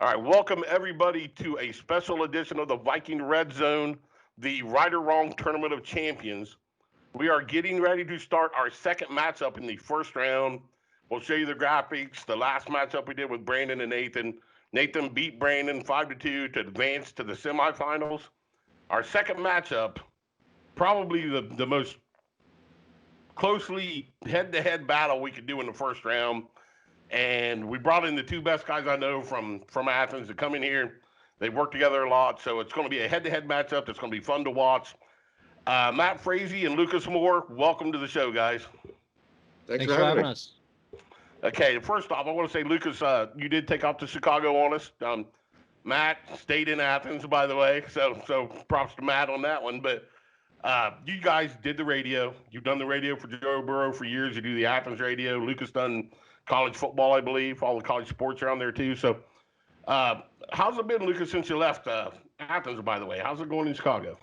All right, welcome everybody to a special edition of the Viking Red Zone, the Right or Wrong Tournament of Champions. We are getting ready to start our second matchup in the first round. We'll show you the graphics. The last matchup we did with Brandon and Nathan. Nathan beat Brandon 5-2 to advance to the semifinals. Our second matchup, probably the most closely head-to-head battle we could do in the first round. And we brought in the two best guys I know from Athens to come in here. They work together a lot, so it's going to be a head-to-head matchup that's going to be fun to watch. Matt Frazee and Lukas Moore, welcome to the show, guys. Thanks for Thanks for having having me. us. Okay, first off, I want to say, Lukas, you did take off to Chicago on us. Matt stayed in Athens, by the way, so props to Matt on that one. But you guys did the radio. You've done the radio for Joe Burrow for years. You do the Athens radio. Lukas done college football, I believe. All the college sports around there too. So, uh, how's it been, Lukas, since you left Athens? By the way, how's it going in Chicago?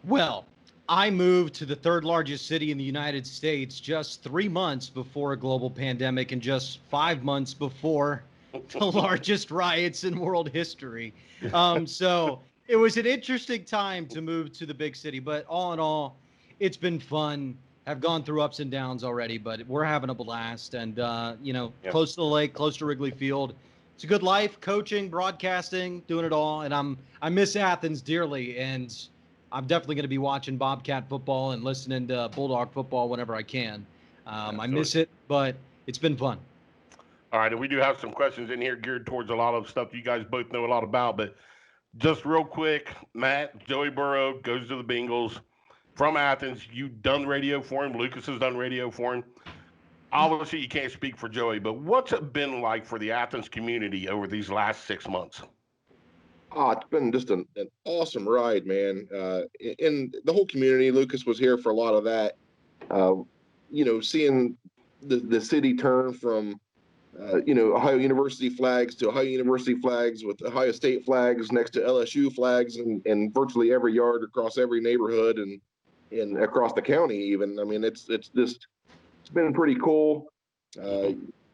Well, I moved to the third largest city in the United States just 3 months before a global pandemic and just 5 months before the largest riots in world history. So it was an interesting time to move to the big city, but all in all, it's been fun. I've gone through ups and downs already, but we're having a blast. And, Yeah. close to the lake, close to Wrigley Field. It's a good life, coaching, broadcasting, doing it all. And I miss Athens dearly. And I'm definitely going to be watching Bobcat football and listening to Bulldog football whenever I can. I miss Absolutely. it, but it's been fun. All right, and we do have some questions in here geared towards a lot of stuff you guys both know a lot about. But just real quick, Matt, Joey Burrow goes to the Bengals from Athens. You've done radio for him. Lukas has done radio for him. Obviously, you can't speak for Joey, but what's it been like for the Athens community over these last 6 months? It's been just an awesome ride, man. And the whole community, Lucas was here for a lot of that. Uh, seeing the city turn from, Ohio University flags to Ohio University flags with Ohio State flags next to LSU flags and virtually every yard across every neighborhood and across the county even. I mean, it's been pretty cool. Uh,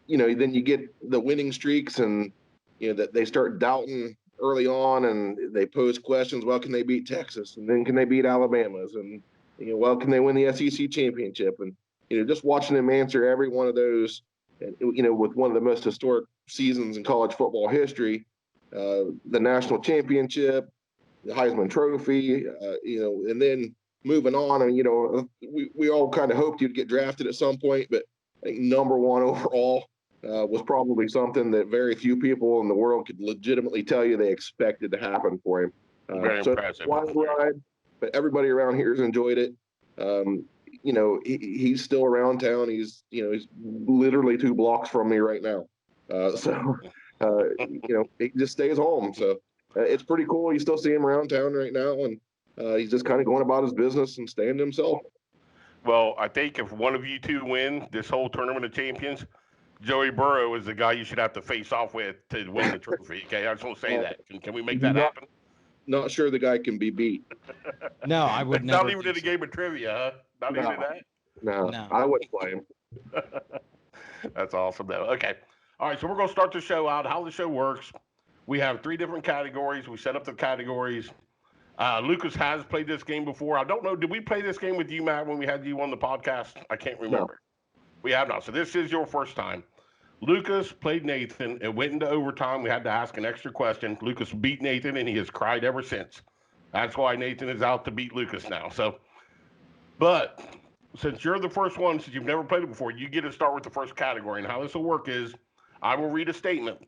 then you get the winning streaks and that they start doubting early on and they pose questions. Well, can they beat Texas? And then can they beat Alabama's? And well, can they win the SEC championship? And just watching them answer every one of those, and with one of the most historic seasons in college football history, the national championship, the Heisman Trophy, and then moving on. And we all kind of hoped you'd get drafted at some point, but I think number one overall was probably something that very few people in the world could legitimately tell you they expected to happen for him. Very So it's a impressive. wild ride, but everybody around here has enjoyed it. He's still around town. He's literally 2 blocks from me right now. So, he just stays home. So it's pretty cool. You still see him around town right now, and he's just kind of going about his business and staying to himself. Well, I think if one of you two win this whole tournament of champions, Joey Burrow is the guy you should have to face off with to win the trophy. Okay, I just want to say Uh, that. Can we make that not happen? not sure the guy can be beat. No, I would Not never even think in a so. game of trivia, huh? Not even in No, that. no, No. I wouldn't play him. That's awesome, though. Okay. All right, so we're going to start the show out. How the show works, we have three different categories. We set up the categories. Lukas has played this game before. I don't know. Did we play this game with you, Matt, when we had you on the podcast? I can't No, remember. We have not. So this is your first time. Lukas played Nathan. It went into overtime. We had to ask an extra question. Lukas beat Nathan, and he has cried ever since. That's why Nathan is out to beat Lukas now. So, but since you're the first one, since you've never played it before, you get to start with the first category. And how this will work is I will read a statement,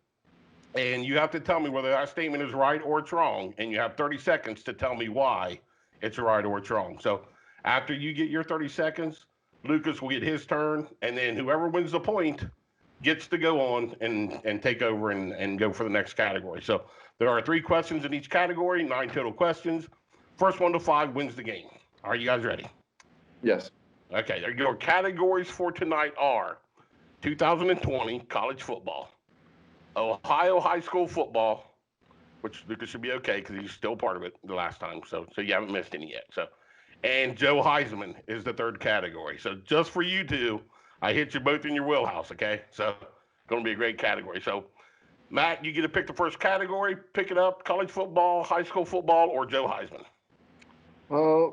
and you have to tell me whether that statement is right or it's wrong. And you have 30 seconds to tell me why it's right or it's wrong. So after you get your 30 seconds, Lukas will get his turn, and then whoever wins the point gets to go on and take over and go for the next category. So there are three questions in each category, nine total questions. First one to five wins the game. Are you guys ready? yes, Okay, your categories for tonight are 2020 college football, Ohio high school football, which Lukas should be okay because he's still part of it the last time. So you haven't missed any yet. So and Joe Heisman is the third category. So just for you two, I hit you both in your wheelhouse. Okay, so going to be a great category. So Matt, you get to pick the first category. Pick it up: college football, high school football, or Joe Heisman.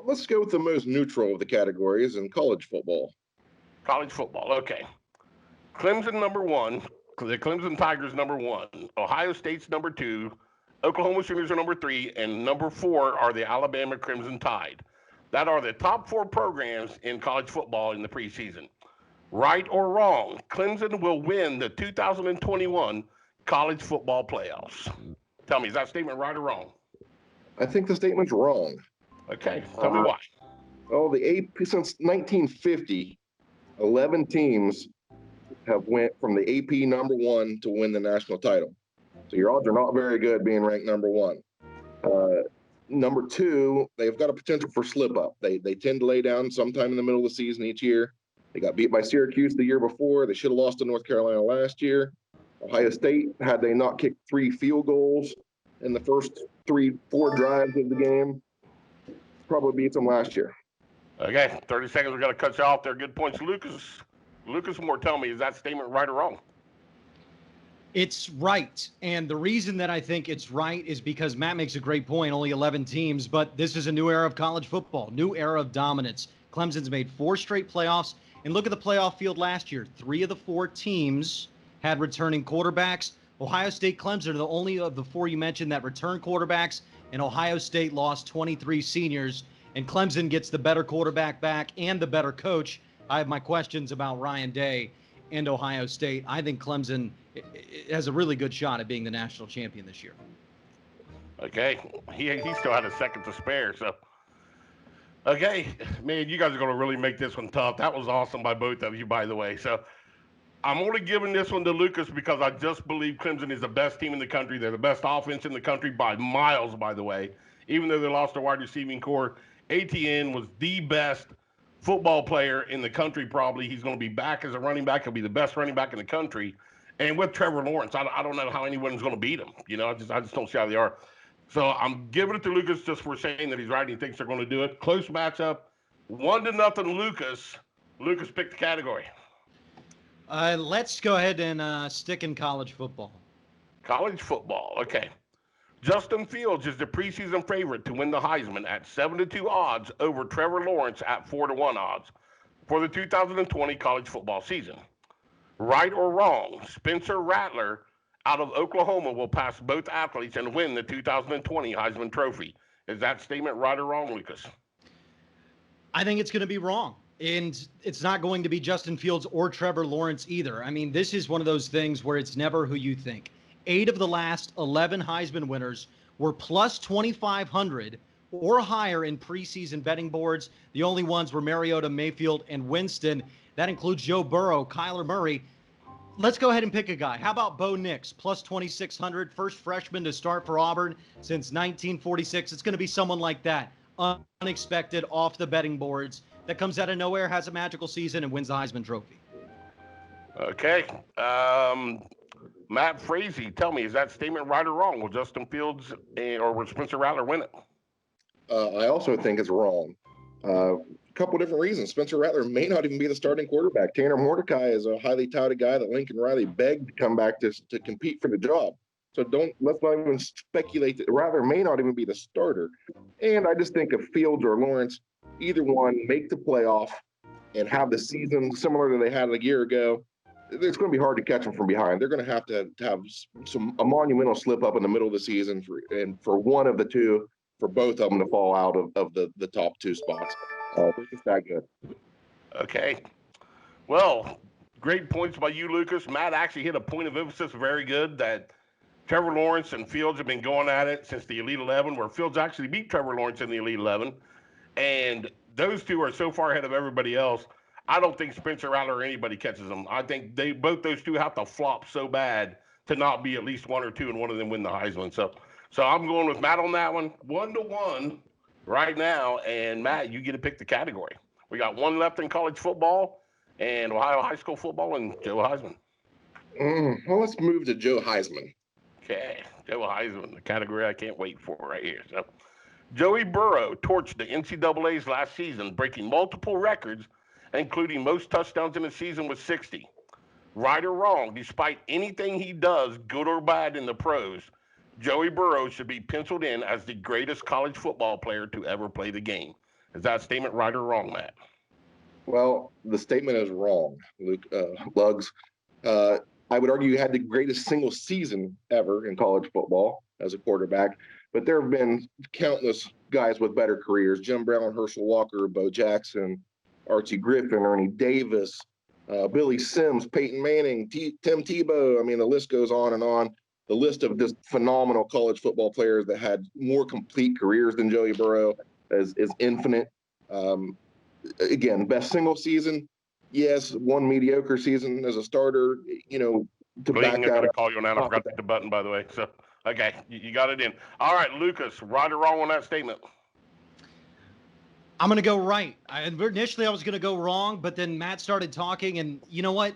Let's go with the most neutral of the categories in college football. College football. Okay. Clemson number one. The Clemson Tigers number one. Ohio State's number two. Oklahoma Sooners are number three, and number four are the Alabama Crimson Tide. That are the top four programs in college football in the preseason. Right or wrong, Clemson will win the 2021 college football playoffs. Tell me, is that statement right or wrong? I think the statement's wrong. Okay, tell me why. The AP since 1950, 11 teams have went from the AP number one to win the national title. So your odds are not very good being ranked number one. Number two, they've got a potential for slip up. They tend to lay down sometime in the middle of the season each year. They got beat by Syracuse the year before. They should have lost to North Carolina last year. Ohio State, had they not kicked 3 field goals in the first 4 drives of the game, probably beat them last year. Okay, 30 seconds. We're going to cut you off there. Good points. Lucas Moore, tell me, is that statement right or wrong? It's right. And the reason that I think it's right is because Matt makes a great point, only 11 teams, but this is a new era of college football, new era of dominance. Clemson's made 4 straight playoffs. And look at the playoff field last year. 3 of the 4 teams had returning quarterbacks. Ohio State, Clemson are the only of the 4 you mentioned that return quarterbacks, and Ohio State lost 23 seniors, and Clemson gets the better quarterback back and the better coach. I have my questions about Ryan Day and Ohio State. I think Clemson has a really good shot at being the national champion this year. Okay, he still had a second to spare, so. Okay, man, you guys are going to really make this one tough. That was awesome by both of you, by the way. So I'm only giving this one to Lucas because I just believe Clemson is the best team in the country. They're the best offense in the country by miles, by the way. Even though they lost their wide receiving core, ATN was the best football player in the country probably. He's going to be back as a running back. He'll be the best running back in the country. And with Trevor Lawrence, I don't know how anyone's going to beat him. You know, I just don't see how they are. So I'm giving it to Lucas just for saying that he's right and he thinks they're going to do it. Close matchup, 1-0 Lucas. Lucas picked the category. Let's go ahead and stick in college football. College football, okay. Justin Fields is the preseason favorite to win the Heisman at 7-2 odds over Trevor Lawrence at 4-1 odds for the 2020 college football season. Right or wrong, Spencer Rattler out of Oklahoma will pass both athletes and win the 2020 Heisman Trophy. Is that statement right or wrong, Lucas? I think it's going to be wrong. And it's not going to be Justin Fields or Trevor Lawrence either. I mean, this is one of those things where it's never who you think. 8 of the last 11 Heisman winners were plus 2,500 or higher in preseason betting boards. The only ones were Mariota, Mayfield, and Winston. That includes Joe Burrow, Kyler Murray. Let's go ahead and pick a guy. How about Bo Nix, plus 2,600, first freshman to start for Auburn since 1946. It's going to be someone like that, unexpected, off the betting boards, that comes out of nowhere, has a magical season, and wins the Heisman Trophy. Okay. Matt Frazee, tell me, is that statement right or wrong? Will Justin Fields or will Spencer Rattler win it? I also think it's wrong. A couple different reasons. Spencer Rattler may not even be the starting quarterback. Tanner Mordecai is a highly touted guy that Lincoln Riley begged to come back to compete for the job. So let's not even speculate that Rattler may not even be the starter. And I just think if Fields or Lawrence, either one, make the playoff and have the season similar to they had a year ago, it's going to be hard to catch them from behind. They're going to have a monumental slip up in the middle of the season for one of the two, for both of them to fall out of the top 2 spots. It's that good. Okay. Well, great points by you, Lucas. Matt actually hit a point of emphasis very good that Trevor Lawrence and Fields have been going at it since the Elite 11, where Fields actually beat Trevor Lawrence in the Elite 11. And those two are so far ahead of everybody else. I don't think Spencer Rattler or anybody catches them. I think both those two have to flop so bad to not be at least 1 or 2 and one of them win the Heisman. So I'm going with Matt on that one. 1-1 right now. And Matt, you get to pick the category. We got one left in college football and Ohio high school football and Joe Heisman. Well, let's move to Joe Heisman. Okay, Joe Heisman, the category I can't wait for right here. So, Joey Burrow torched the NCAA's last season, breaking multiple records, including most touchdowns in a season with 60. Right or wrong, despite anything he does, good or bad in the pros, Joey Burrow should be penciled in as the greatest college football player to ever play the game. Is that statement right or wrong, Matt? Well, the statement is wrong, Luke Lugs. Uh, I would argue he had the greatest single season ever in college football as a quarterback, but there have been countless guys with better careers: Jim Brown, Herschel Walker, Bo Jackson, Archie Griffin, Ernie Davis, Billy Sims, Peyton Manning, Tim Tebow. I mean, the list goes on and on. The list of just phenomenal college football players that had more complete careers than Joey Burrow is infinite. Um, Again, best single season, yes. One mediocre season as a starter, to Bleeding, back I'm that going to up. call you on that. I forgot to hit the button, by the way. So, okay, you got it in. All right, Lucas, right or wrong on that statement? I'm going to go right. Initially, I was going to go wrong, but then Matt started talking, and you know what?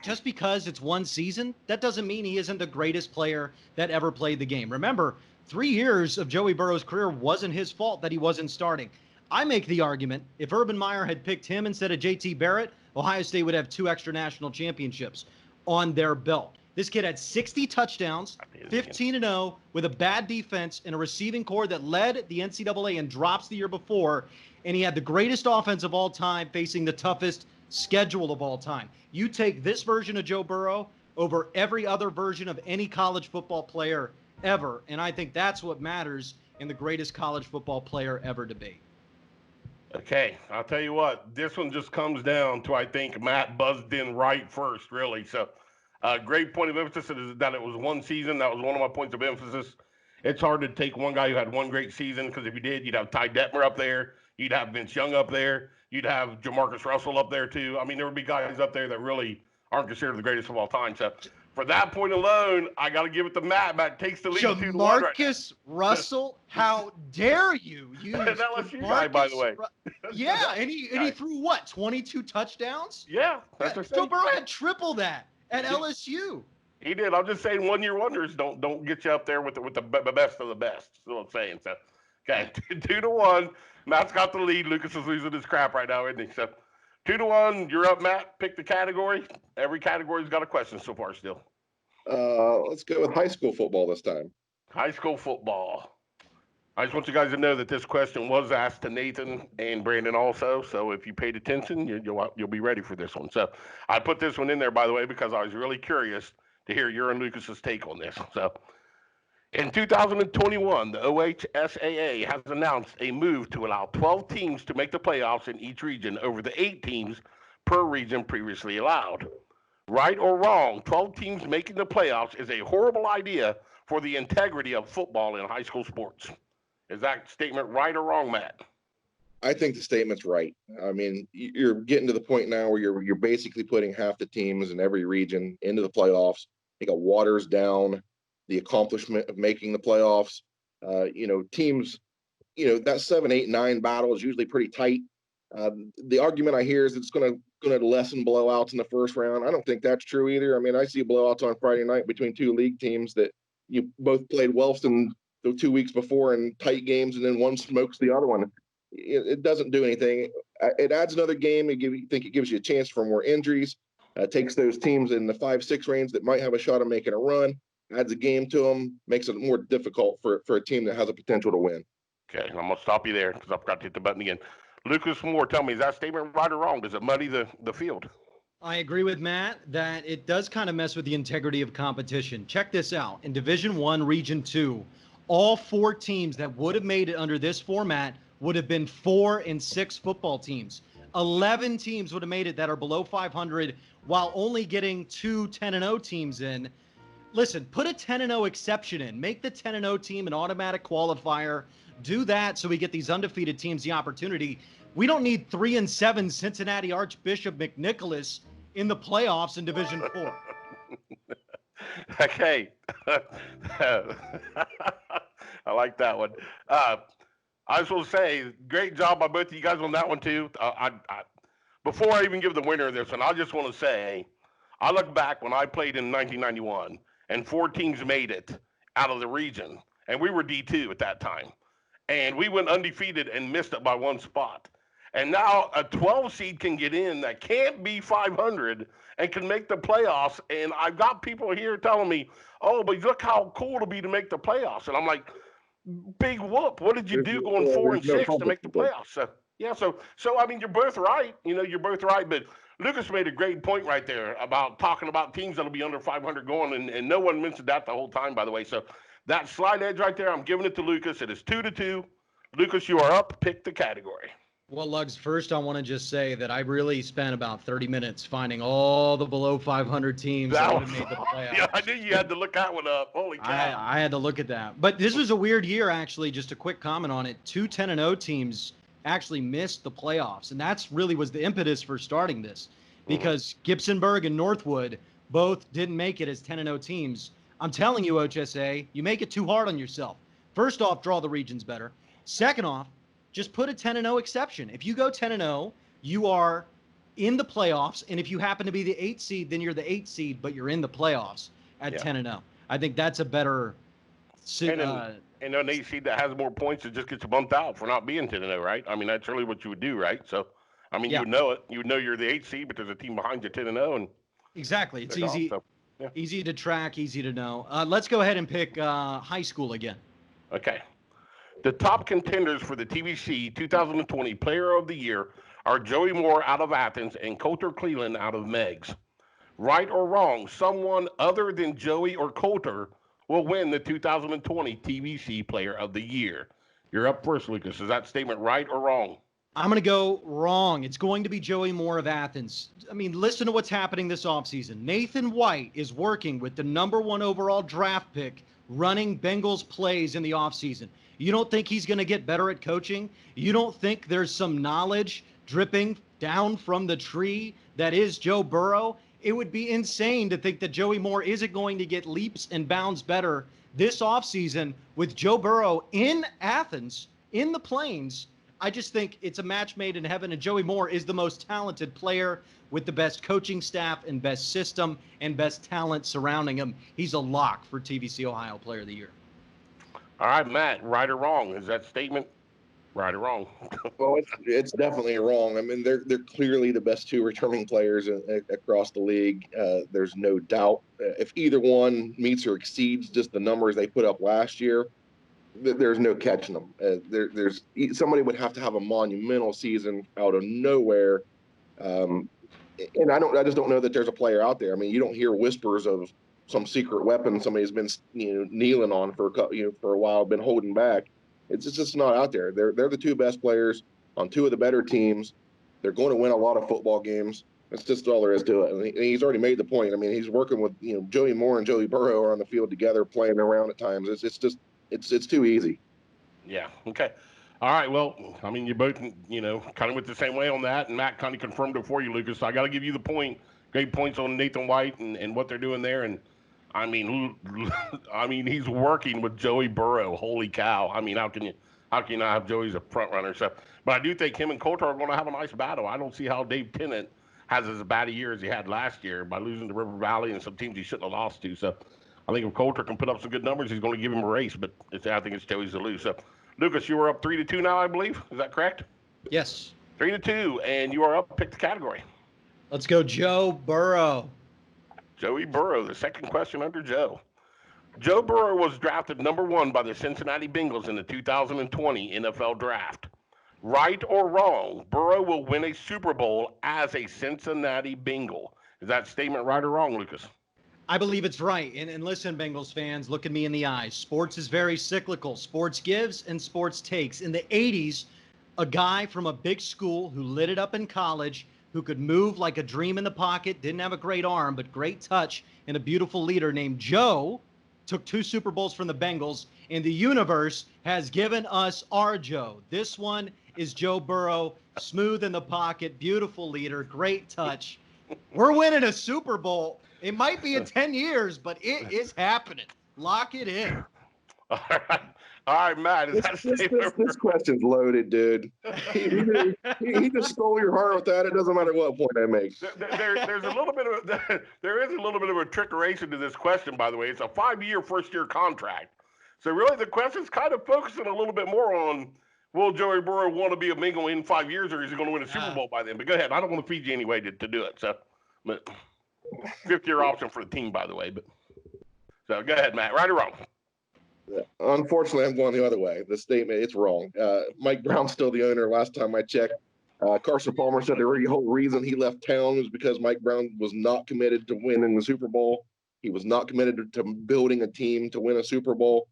Just because it's one season, that doesn't mean he isn't the greatest player that ever played the game. Remember, 3 years of Joey Burrow's career wasn't his fault that he wasn't starting. I make the argument, if Urban Meyer had picked him instead of JT Barrett, Ohio State would have 2 extra national championships on their belt. This kid had 60 touchdowns, 15-0, with a bad defense and a receiving core that led the NCAA in drops the year before, and he had the greatest offense of all time facing the toughest schedule of all time. You take this version of Joe Burrow over every other version of any college football player ever, and I think that's what matters in the greatest college football player ever debate. Okay, I'll tell you what, this one just comes down to, I think, Matt buzzed in right first, really. So, great point of emphasis is that it was one season. That was one of my points of emphasis. It's hard to take one guy who had one great season, because if you did, you'd have Ty Detmer up there, you'd have Vince Young up there, you'd have Jamarcus Russell up there too. I mean, there would be guys up there that really aren't considered the greatest of all time. So, for that point alone, I got to give it to Matt. Matt takes the lead 2-1 right now. Jamarcus Russell, how dare you use An LSU guy, by the way. Yeah, and he threw what, 22 touchdowns? Yeah, that's Yeah, the Joe thing. Burrow had triple that at LSU. He did. I'm just saying, 1 year wonders don't get you up there with the best of the best. That's what I'm saying. So, okay, 2-1. Matt's got the lead. Lucas is losing his crap right now, isn't he? So, 2-1. You're up, Matt. Pick the category. Every category's got a question so far still. Let's go with high school football this time. High school football. I just want you guys to know that this question was asked to Nathan and Brandon also. So if you paid attention, you'll be ready for this one. So I put this one in there, by the way, because I was really curious to hear your and Lucas's take on this. So in 2021, the OHSAA has announced a move to allow 12 teams to make the playoffs in each region over the 8 teams per region previously allowed. Right or wrong, 12 teams making the playoffs is a horrible idea for the integrity of football in high school sports. Is that statement right or wrong, Matt? I think the statement's right. I mean, you're getting to the point now where you're basically putting half the teams in every region into the playoffs. I think it waters down the accomplishment of making the playoffs. Teams, that 7, 8, 9 battle is usually pretty tight. The argument I hear is it's going to lessen blowouts in the first round. I don't think that's true either. I mean, I see blowouts on Friday night between 2 league teams that you both played Wellston the 2 weeks before in tight games, and then one smokes the other one. It doesn't do anything. It adds another game. I think it gives you a chance for more injuries. Takes those teams in the 5-6 range that might have a shot of making a run, adds a game to them, makes it more difficult for a team that has a potential to win. Okay, I'm going to stop you there because I forgot to hit the button again. Lucas Moore, tell me, is that statement right or wrong? Does it muddy the field? I agree with Matt that it does kind of mess with the integrity of competition. Check this out. In Division I, Region 2, all 4 teams that would have made it under this format would have been 4 and 6 football teams. 11 teams would have made it that are below 500 while only getting 2 10-0 teams in. Listen, put a 10-0 exception in. Make the 10-0 team an automatic qualifier. Do that so we get these undefeated teams the opportunity. We don't need 3-7 Cincinnati Archbishop McNicholas in the playoffs in Division 4. Okay. I like that one. I just want to say, great job by both of you guys on that one, too. Before I even give the winner of this one, I just want to say, I look back when I played in 1991, and 4 teams made it out of the region, and we were D2 at that time. And we went undefeated and missed it by 1 spot. And now a 12 seed can get in that can't be 500 and can make the playoffs. And I've got people here telling me, oh, but look how cool it'll be to make the playoffs. And I'm like, big whoop. What did you do going four There's and no six to make the competition. playoffs? So, yeah, so I mean, you're both right. You're both right. But Lucas made a great point right there about talking about teams that'll be under 500 going, and no one mentioned that the whole time, by the way. So that slight edge right there, I'm giving it to Lucas. It is 2-2. Lucas, you are up. Pick the category. Well, Lugs, first I want to just say that I really spent about 30 minutes finding all the below 500 teams that would have made the playoffs. Yeah, I knew you had to look that one up. Holy cow. I had to look at that. But this was a weird year, actually. Just a quick comment on it. 2 10-0 teams actually missed the playoffs. And that's really was the impetus for starting this, because Gibsonburg and Northwood both didn't make it as 10-0 teams. I'm telling you, HSA, you make it too hard on yourself. First off, draw the regions better. Second off, just put a 10-0 exception. If you go 10-0, you are in the playoffs. And if you happen to be the 8th seed, then you're the 8th seed, but you're in the playoffs at 10-0. I think that's a better. And an 8th seed that has more points, it just gets bumped out for not being 10-0, right? I mean, that's really what you would do, right? So, I mean, you would know it. You would know you're the 8th seed, but there's a team behind you 10-0, and exactly. It's easy. Off, so, easy to track, easy to know. Let's go ahead and pick high school again. Okay. The top contenders for the TVC 2020 Player of the Year are Joey Moore out of Athens and Coulter Cleveland out of Meigs. Right or wrong, someone other than Joey or Coulter will win the 2020 TVC Player of the Year. You're up first, Lucas. Is that statement right or wrong? I'm going to go wrong. It's going to be Joey Moore of Athens. I mean, listen to what's happening this offseason. Nathan White is working with the number 1 overall draft pick running Bengals plays in the offseason. You don't think he's going to get better at coaching? You don't think there's some knowledge dripping down from the tree that is Joe Burrow? It would be insane to think that Joey Moore isn't going to get leaps and bounds better this offseason with Joe Burrow in Athens, in the Plains. I just think it's a match made in heaven, and Joey Moore is the most talented player with the best coaching staff and best system and best talent surrounding him. He's a lock for TVC Ohio Player of the Year. All right, Matt, right or wrong? Is that statement right or wrong? Well, it's definitely wrong. I mean, they're clearly the best 2 returning players across the league. There's no doubt. If either one meets or exceeds just the numbers they put up last year, there's no catching them. There's somebody would have to have a monumental season out of nowhere, and I just don't know that there's a player out there. I mean, you don't hear whispers of some secret weapon somebody's been kneeling on for a while, been holding back. It's just not out there. They're the 2 best players on 2 of the better teams. They're going to win a lot of football games. That's just all there is to it. And he's already made the point. I mean, he's working with Joey Moore and Joey Burrow are on the field together, playing around at times. It's too easy. Yeah. Okay. All right. Well, I mean, you both, kind of went the same way on that, and Matt kind of confirmed it for you, Lucas. So I got to give you the point. Great points on Nathan White and what they're doing there. And I mean, he's working with Joey Burrow. Holy cow! I mean, how can you not have Joey as a front runner? So, but I do think him and Coulter are going to have a nice battle. I don't see how Dave Tennant has as bad a year as he had last year by losing to River Valley and some teams he shouldn't have lost to. So, I think if Coulter can put up some good numbers, he's going to give him a race. But I think it's Joey's to lose. So, Lucas, you are up 3-2 now, I believe. Is that correct? Yes. 3-2, and you are up. Pick the category. Let's go, Joe Burrow. Joey Burrow, the second question under Joe. Joe Burrow was drafted number 1 by the Cincinnati Bengals in the 2020 NFL Draft. Right or wrong, Burrow will win a Super Bowl as a Cincinnati Bengal. Is that statement right or wrong, Lucas? I believe it's right. And listen, Bengals fans, look at me in the eyes. Sports is very cyclical. Sports gives and sports takes. In the 80s, a guy from a big school who lit it up in college, who could move like a dream in the pocket, didn't have a great arm, but great touch, and a beautiful leader named Joe, took 2 Super Bowls from the Bengals, and the universe has given us our Joe. This one is Joe Burrow, smooth in the pocket, beautiful leader, great touch. We're winning a Super Bowl. It might be in 10 years, but it is happening. Lock it in. All right, Matt. This question's loaded, dude. He just stole your heart with that. It doesn't matter what point I make. There's a little bit of there is a little bit of a trickeration to this question, by the way. It's a 5-year first-year contract, so really the question's kind of focusing a little bit more on will Joey Burrow want to be a Bengal in 5 years, or is he going to win a Super Ah. Bowl by then? But go ahead. I don't want to feed you any way to do it. So, but fifth-year option for the team, by the way. But so go ahead, Matt. Right or wrong? Unfortunately, I'm going the other way. The statement, it's wrong. Mike Brown's still the owner. Last time I checked, Carson Palmer said the whole reason he left town was because Mike Brown was not committed to winning the Super Bowl. He was not committed to building a team to win a Super Bowl.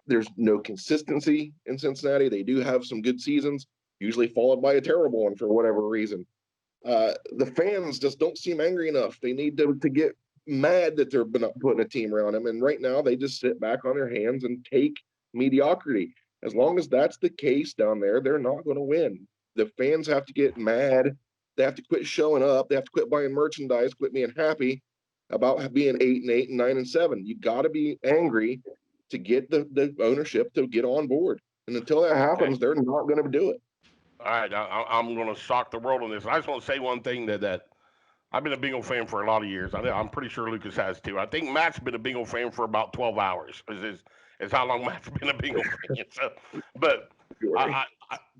There's no consistency in Cincinnati. They do have some good seasons, usually followed by a terrible one for whatever reason. The fans just don't seem angry enough. They need to get mad that they're not putting a team around them. And right now, they just sit back on their hands and take mediocrity. As long as that's the case down there, they're not going to win. The fans have to get mad. They have to quit showing up. They have to quit buying merchandise, quit being happy about being 8-8 and 9-7. You got to be angry to get the ownership to get on board. And until that happens, they're not going to do it. All right, I'm going to shock the world on this. I just want to say one thing that I've been a Bengal fan for a lot of years. I'm pretty sure Lucas has too. I think Matt's been a Bengal fan for about 12 hours. Is how long Matt's been a Bengal fan. So, but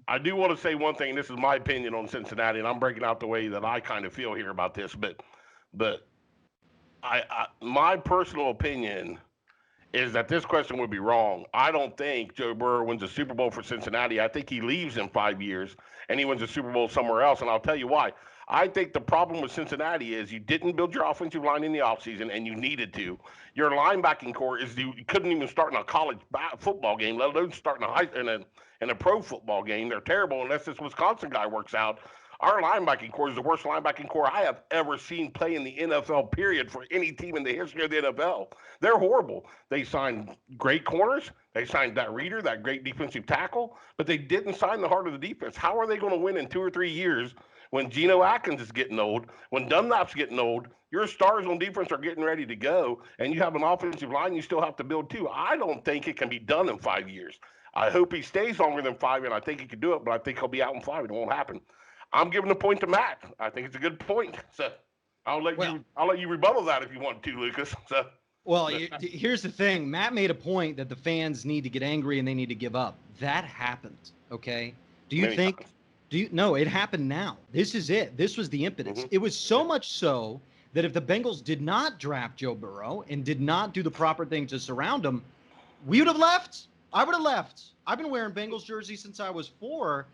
I do want to say one thing. This is my opinion on Cincinnati, and I'm breaking out the way that I kind of feel here about this. But my personal opinion is that this question would be wrong. I don't think Joe Burrow wins a Super Bowl for Cincinnati. I think he leaves in 5 years and he wins a Super Bowl somewhere else. And I'll tell you why. I think the problem with Cincinnati is you didn't build your offensive line in the offseason, and you needed to. Your linebacking core is you couldn't even start in a college football game, let alone start in a pro football game. They're terrible unless this Wisconsin guy works out. Our linebacking core is the worst linebacking core I have ever seen play in the NFL, period, for any team in the history of the NFL. They're horrible. They signed great corners. They signed that Reader, that great defensive tackle, but they didn't sign the heart of the defense. How are they going to win in 2 or 3 years when Geno Atkins is getting old, when Dunlap's getting old? Your stars on defense are getting ready to go, and you have an offensive line you still have to build too. I don't think it can be done in 5 years. I hope he stays longer than 5, and I think he can do it, but I think he'll be out in 5. It won't happen. I'm giving the point to Matt. I think it's a good point. So I'll let you rebuttal that if you want to, Lucas. So. Well, here's the thing. Matt made a point that the fans need to get angry and they need to give up. That happened. Okay. Do you think? Times. No, it happened now. This is it. This was the impetus. Mm-hmm. It was so much so that if the Bengals did not draft Joe Burrow and did not do the proper thing to surround him, we would have left. I would have left. I've been wearing Bengals jerseys since I was 4.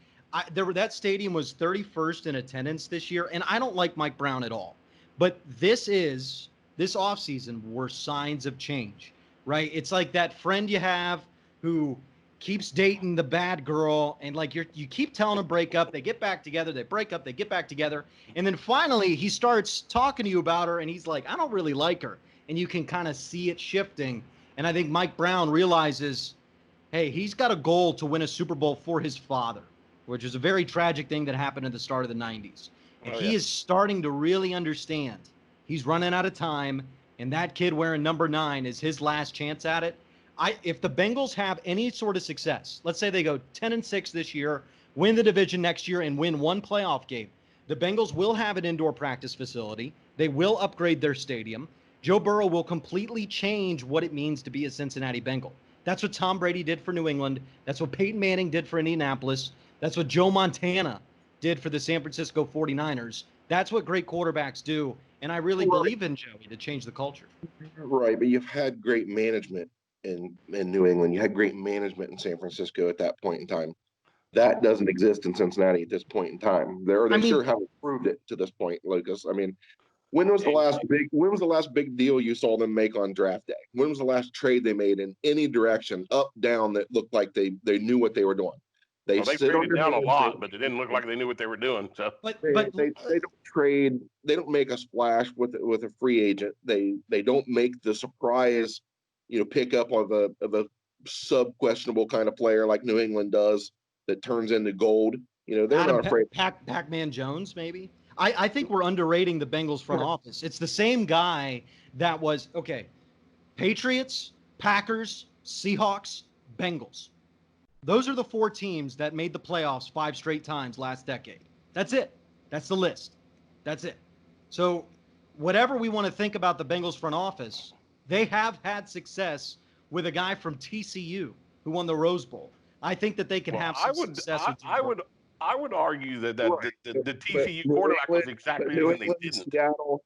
That stadium was 31st in attendance this year, and I don't like Mike Brown at all. But this offseason were signs of change, right? It's like that friend you have who keeps dating the bad girl, and like you keep telling them break up, they get back together, they break up, they get back together, and then finally he starts talking to you about her, and he's like, I don't really like her, and you can kind of see it shifting. And I think Mike Brown realizes, hey, he's got a goal to win a Super Bowl for his father, which is a very tragic thing that happened at the start of the 90s. And he is starting to really understand. He's running out of time, and that kid wearing number 9 is his last chance at it. If the Bengals have any sort of success, let's say they go 10-6 this year, win the division next year, and win one playoff game, the Bengals will have an indoor practice facility. They will upgrade their stadium. Joe Burrow will completely change what it means to be a Cincinnati Bengal. That's what Tom Brady did for New England. That's what Peyton Manning did for Indianapolis. That's what Joe Montana did for the San Francisco 49ers. That's what great quarterbacks do. And I really believe in Joey to change the culture. Right, but you've had great management in New England. You had great management in San Francisco at that point in time. That doesn't exist in Cincinnati at this point in time. They sure haven't proved it to this point, Lucas. I mean, when was the last big deal you saw them make on draft day? When was the last trade they made in any direction, up, down, that looked like they knew what they were doing? They traded down a lot, but they didn't look like they knew what they were doing. So, but they don't trade. They don't make a splash with a free agent. They don't make the surprise, pickup of a sub questionable kind of player like New England does that turns into gold. They're not afraid. Pac-Man Jones, maybe. I think we're underrating the Bengals front office. It's the same guy that was Patriots, Packers, Seahawks, Bengals. Those are the 4 teams that made the playoffs 5 straight times last decade. That's it. That's the list. That's it. So whatever we want to think about the Bengals front office, they have had success with a guy from TCU who won the Rose Bowl. I think that they can Well, have I some would, success I, with Joe I Burrow. would, I would argue that Right. the But TCU New quarterback was England, exactly the New reason they England, didn't. Seattle,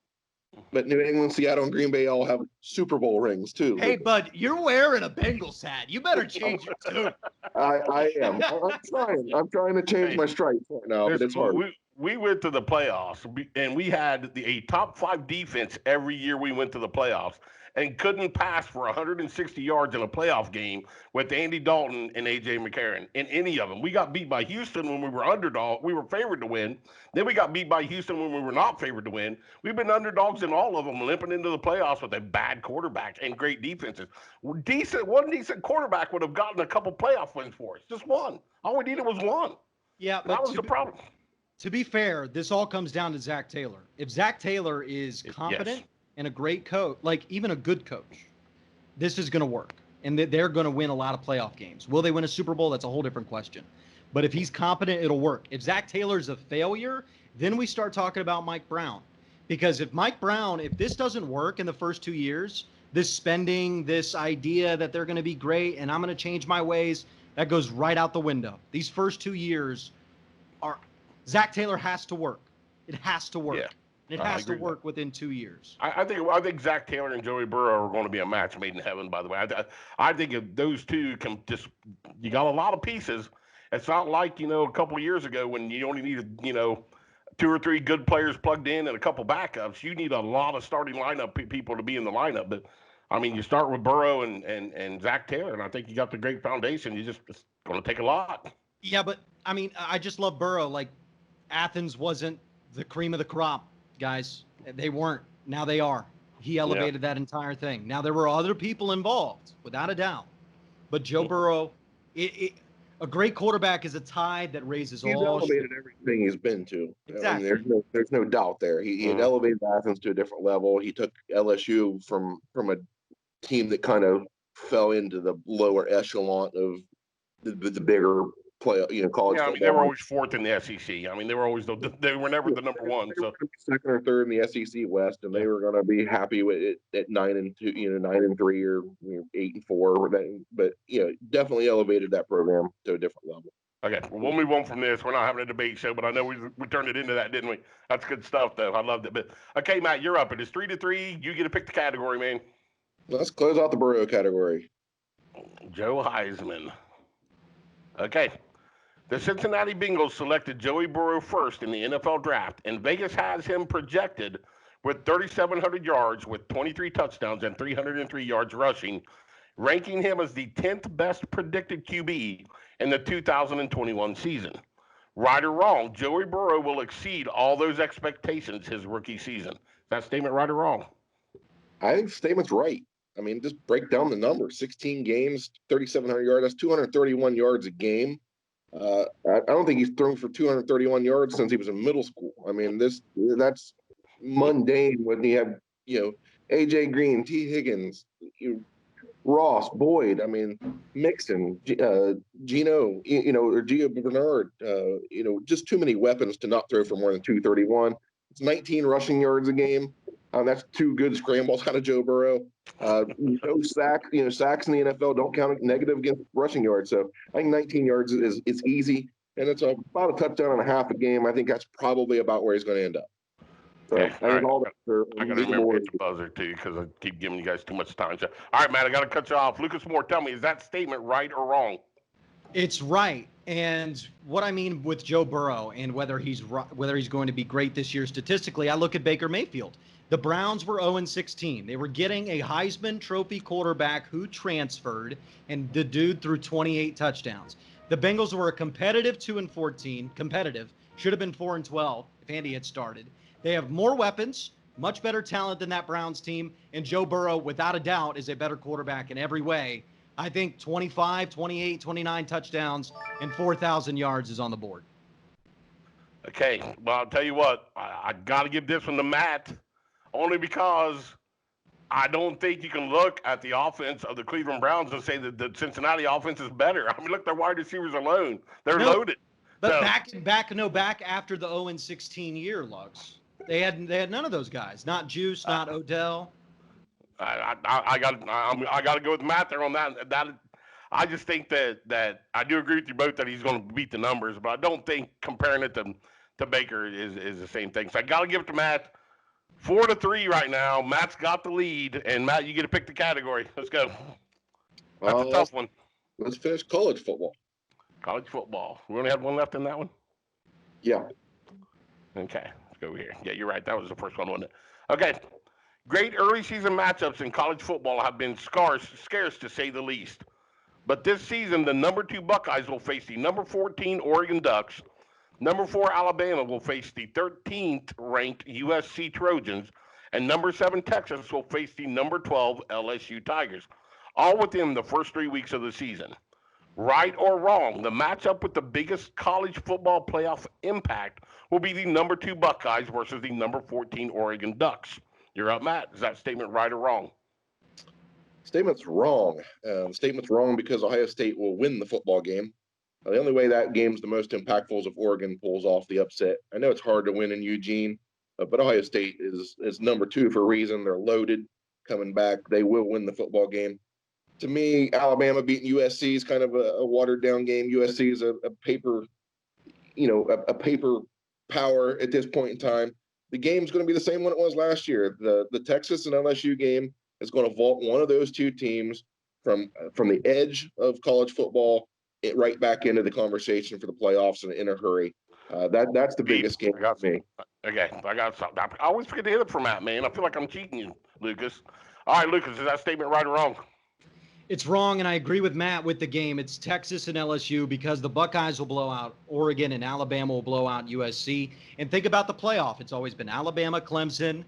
but New England, Seattle, and Green Bay all have Super Bowl rings too, Hey, Lucas. bud, you're wearing a Bengals hat. You better change your tune. I am. I'm trying. I'm trying to change Hey, my stripes right now, but This it's hard. we went to the playoffs and we had a top five defense every year we went to the playoffs and couldn't pass for 160 yards in a playoff game with Andy Dalton and AJ McCarron in any of them. We got beat by Houston when we were underdog. We were favored to win. Then we got beat by Houston when we were not favored to win. We've been underdogs in all of them, limping into the playoffs with a bad quarterback and great defenses. One decent quarterback would have gotten a couple playoff wins for us. Just one. All we needed was one. Yeah, That but was the problem. to be fair, this all comes down to Zach Taylor. If Zach Taylor is Yes. competent and a great coach, like even a good coach, this is going to work. And they're going to win a lot of playoff games. Will they win a Super Bowl? That's a whole different question. But if he's competent, it'll work. If Zach Taylor's a failure, then we start talking about Mike Brown. Because if this doesn't work in the first 2 years, this spending, this idea that they're going to be great and I'm going to change my ways, that goes right out the window. These first 2 years are Zach Taylor has to work. It has to work. Yeah. And it I has to agree with work within 2 years. I think Zach Taylor and Joey Burrow are going to be a match made in heaven. By the way, I think if those two can just, you got a lot of pieces. It's not like a couple of years ago when you only needed two or three good players plugged in and a couple backups. You need a lot of starting lineup people to be in the lineup. But I mean, you start with Burrow and Zach Taylor, and I think you got the great foundation. It's going to take a lot. Yeah, but I mean, I just love Burrow. Like Athens wasn't the cream of the crop, guys. They weren't. Now they are. He elevated that entire thing. Now there were other people involved, without a doubt. But Joe Burrow, a great quarterback is a tide that raises He's all. elevated everything he's been to. Exactly. I mean, there's no doubt there. He had elevated Athens to a different level. He took LSU from a team that kind of fell into the lower echelon of the bigger college Yeah, I mean they were football. always fourth in the SEC. I mean they were always they were never the number one. They were So going to be second or third in the SEC West, and they were going to be happy with it at 9-2, 9-3 or 8-4. But definitely elevated that program to a different level. okay, well, we'll move on from this. We're not having a debate show, but I know we turned it into that, didn't we? That's good stuff, though. I loved it. But okay, Matt, you're up. It is 3-3. You get to pick the category, man. Let's close out the Burrow category. Joe Heisman. Okay. The Cincinnati Bengals selected Joey Burrow first in the NFL draft, and Vegas has him projected with 3,700 yards, with 23 touchdowns and 303 yards rushing, ranking him as the 10th best predicted QB in the 2021 season. Right or wrong, Joey Burrow will exceed all those expectations his rookie season. Is that statement right or wrong? I think the statement's right. I mean, just break down the numbers. 16 games, 3,700 yards. That's 231 yards a game. I don't think he's thrown for 231 yards since he was in middle school. I mean, that's mundane when you have, AJ Green, T. Higgins, Ross, Boyd. I mean, Mixon, Gino, or Gio Bernard. Just too many weapons to not throw for more than 231. It's 19 rushing yards a game. That's two good scrambles out of Joe Burrow. No sacks. Sacks in the NFL don't count negative against rushing yards. So I think 19 yards is easy, and it's about a touchdown and a half a game. I think that's probably about where he's going to end up. So Okay, I think all that. I got to remember to hit the buzzer, too, because I keep giving you guys too much time. So, all right, Matt, I got to cut you off. Lucas Moore, tell me, is that statement right or wrong? It's right. And what I mean with Joe Burrow and whether he's going to be great this year statistically, I look at Baker Mayfield. The Browns were 0-16. They were getting a Heisman Trophy quarterback who transferred, and the dude threw 28 touchdowns. The Bengals were a competitive 2-14. Competitive. Should have been 4-12 if Andy had started. They have more weapons, much better talent than that Browns team, and Joe Burrow, without a doubt, is a better quarterback in every way. I think 25, 28, 29 touchdowns and 4,000 yards is on the board. Okay, well, I'll tell you what, I got to give this one to Matt, only because I don't think you can look at the offense of the Cleveland Browns and say that the Cincinnati offense is better. I mean, look, their wide receivers alone. They're loaded. But back after the 0-16 year, Lugs. They had none of those guys. Not Juice, not Odell. I got to go with Matt there on that. I just think that I do agree with you both that he's going to beat the numbers, but I don't think comparing it to Baker is the same thing. So I got to give it to Matt. 4-3 right now. Matt's got the lead, and Matt, you get to pick the category. Let's go. That's a Let's, tough one. let's finish college football. College football. We only have one left in that one. Yeah. Okay, let's go over here. Yeah, you're right. That was the first one, wasn't it? Okay. Great early season matchups in college football have been scarce to say the least. But this season, the number 2 Buckeyes will face the number 14 Oregon Ducks. Number 4 Alabama will face the 13th ranked USC Trojans. And number 7 Texas will face the number 12 LSU Tigers. All within the first 3 weeks of the season. Right or wrong, the matchup with the biggest college football playoff impact will be the number 2 Buckeyes versus the number 14 Oregon Ducks. You're up, Matt. Is that statement right or wrong? Statement's wrong. Statement's wrong because Ohio State will win the football game. The only way that game's the most impactful is if Oregon pulls off the upset. I know it's hard to win in Eugene, but Ohio State is number 2 for a reason. They're loaded coming back. They will win the football game. To me, Alabama beating USC is kind of a watered down game. USC is a paper, a paper power at this point in time. The game's going to be the same one it was last year. The Texas and LSU game is going to vault one of those 2 teams from the edge of college football right back into the conversation for the playoffs in a hurry. That's the biggest game for me. Okay, I got something. I always forget to hear it from Matt, man. I feel like I'm cheating you, Lucas. All right, Lucas, is that statement right or wrong? It's wrong, and I agree with Matt with the game. It's Texas and LSU because the Buckeyes will blow out Oregon and Alabama will blow out USC. And think about the playoff. It's always been Alabama, Clemson,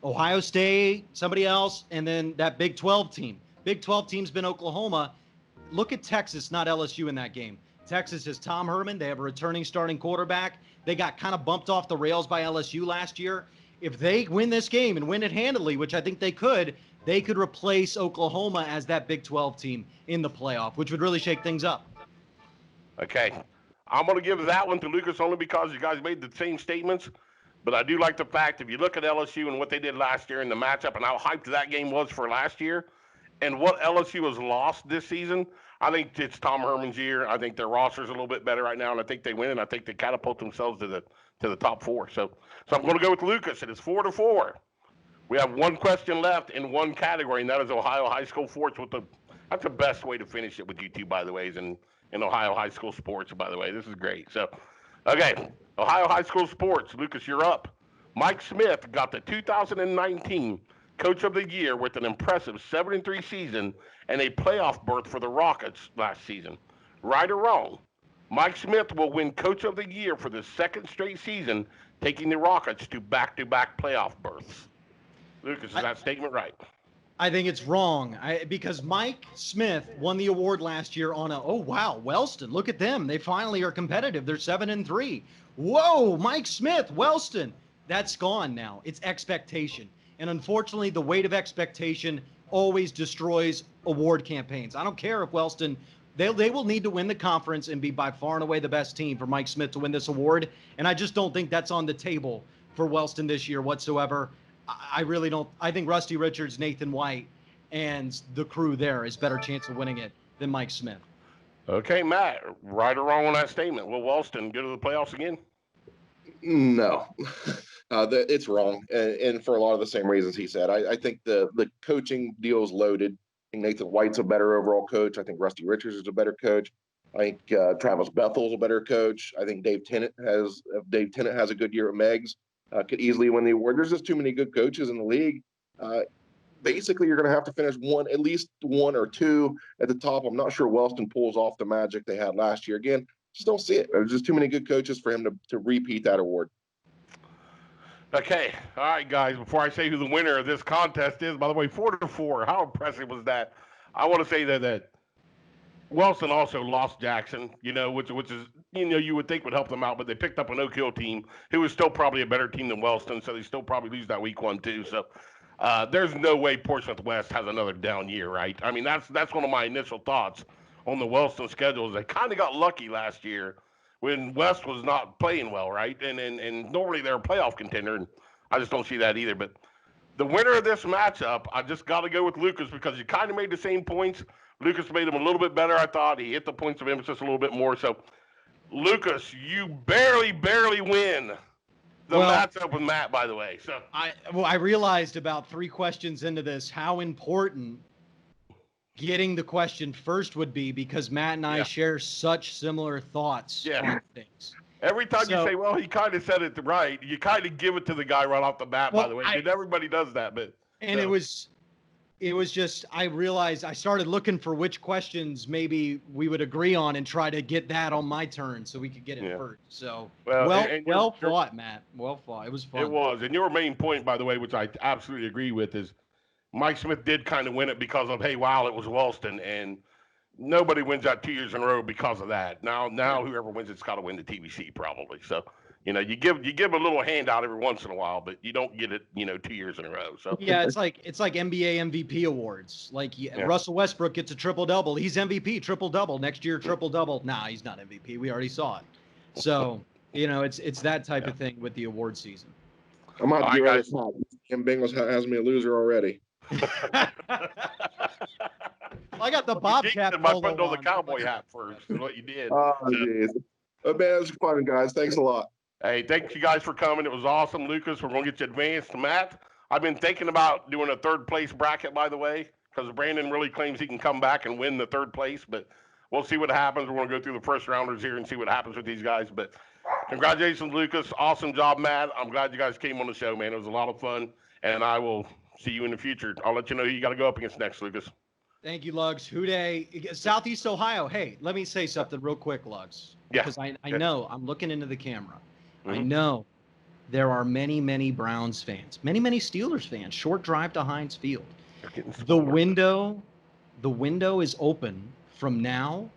Ohio State, somebody else, and then that Big 12 team. Big 12 team's been Oklahoma. Look at Texas, not LSU in that game. Texas is Tom Herman. They have a returning starting quarterback. They got kind of bumped off the rails by LSU last year. If they win this game and win it handily, which I think they could replace Oklahoma as that Big 12 team in the playoff, which would really shake things up. Okay. I'm going to give that one to Lucas only because you guys made the same statements. But I do like the fact, if you look at LSU and what they did last year in the matchup and how hyped that game was for last year and what LSU has lost this season, I think it's Tom Herman's year. I think their roster's a little bit better right now, and I think they win, and I think they catapult themselves to the top 4. So I'm going to go with Lucas. It is 4-4. We have one question left in one category, and that is Ohio high school sports. That's the best way to finish it with you two, by the way, is in Ohio high school sports, by the way. This is great. So, okay, Ohio high school sports. Lucas, you're up. Mike Smith got the 2019 Coach of the Year with an impressive 7-3 season and a playoff berth for the Rockets last season. Right or wrong? Mike Smith will win Coach of the Year for the second straight season, taking the Rockets to back-to-back playoff berths. Lucas, is that statement right? I think it's wrong because Mike Smith won the award last year on Wellston. Look at them. They finally are competitive. They're 7-3. Whoa, Mike Smith, Wellston. That's gone now. It's expectation. And unfortunately, the weight of expectation always destroys award campaigns. I don't care if Wellston, they will need to win the conference and be by far and away the best team for Mike Smith to win this award. And I just don't think that's on the table for Wellston this year whatsoever. I really don't. I think Rusty Richards, Nathan White, and the crew there is better chance of winning it than Mike Smith. Okay, Matt, right or wrong on that statement? Will Wellston go to the playoffs again? No, it's wrong, and for a lot of the same reasons he said. I think the coaching deal is loaded. I think Nathan White's a better overall coach. I think Rusty Richards is a better coach. I think Travis Bethel's a better coach. I think Dave Tennant has a good year at Meggs. Could easily win the award. There's just too many good coaches in the league. Basically, you're going to have to finish at least one or two at the top. I'm not sure Wellston pulls off the magic they had last year. Again, just don't see it. There's just too many good coaches for him to repeat that award. Okay. All right, guys. Before I say who the winner of this contest is, by the way, 4-4. How impressive was that? I want to say that Wellston also lost Jackson, which is, you would think would help them out, but they picked up an Oak Hill team who was still probably a better team than Wellston, so they still probably lose that week 1 too. So there's no way Portsmouth West has another down year, right? I mean, that's one of my initial thoughts on the Wellston schedule. They kind of got lucky last year when West was not playing well, right? And normally they're a playoff contender, and I just don't see that either. But the winner of this matchup, I just got to go with Lukas because you kind of made the same points. Lukas made them a little bit better, I thought. He hit the points of emphasis a little bit more. So, Lukas, you barely win the matchup with Matt, by the way. So I realized about 3 questions into this how important getting the question first would be because Matt and I share such similar thoughts on things. Every time you say, well, he kind of said it right, you kind of give it to the guy right off the bat, by the way. Everybody does that. It was just, I realized I started looking for which questions maybe we would agree on and try to get that on my turn so we could get it first. So, well fought, Matt. Well fought. It was fun. It was. And your main point, by the way, which I absolutely agree with, is Mike Smith did kind of win it because of, hey, wow, it was Walston. And nobody wins that 2 years in a row because of that. Now whoever wins it's got to win the TBC probably. So, you give a little handout every once in a while, but you don't get it, 2 years in a row. So yeah, it's like NBA MVP awards. Like Russell Westbrook gets a triple double. He's MVP, triple double. Next year, triple double. Nah, he's not MVP. We already saw it. So it's that type of thing with the award season. I'm about to get ready. Kim Bengals has me a loser already. I got the Bobcat by putting on the cowboy hat first is what you did. Oh, jeez. But man, it was fun, guys. Thanks a lot. Hey, thank you guys for coming. It was awesome, Lukas. We're going to get you advanced to Matt. I've been thinking about doing a third place bracket, by the way, because Brandon really claims he can come back and win the third place, but we'll see what happens. We're going to go through the first rounders here and see what happens with these guys. But congratulations, Lukas. Awesome job, Matt. I'm glad you guys came on the show, man. It was a lot of fun, and I will see you in the future. I'll let you know who you got to go up against next, Lukas. Thank you, Lugs. Houday, Southeast Ohio. Hey, let me say something real quick, Lugs. Yeah. Because I know, I'm looking into the camera. Mm-hmm. I know there are many, many Browns fans, many, many Steelers fans. Short drive to Heinz Field. The window is open from now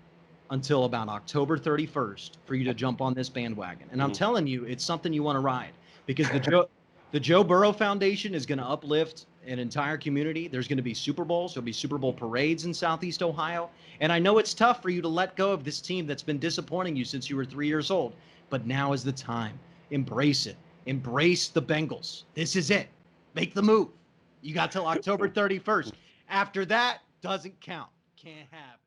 until about October 31st for you to jump on this bandwagon. And I'm telling you, it's something you want to ride because the Joe Burrow Foundation is going to uplift an entire community. There's going to be Super Bowls. There'll be Super Bowl parades in Southeast Ohio. And I know it's tough for you to let go of this team that's been disappointing you since you were 3 years old. But now is the time. Embrace it. Embrace the Bengals. This is it. Make the move. You got till October 31st. After that, doesn't count. Can't have it.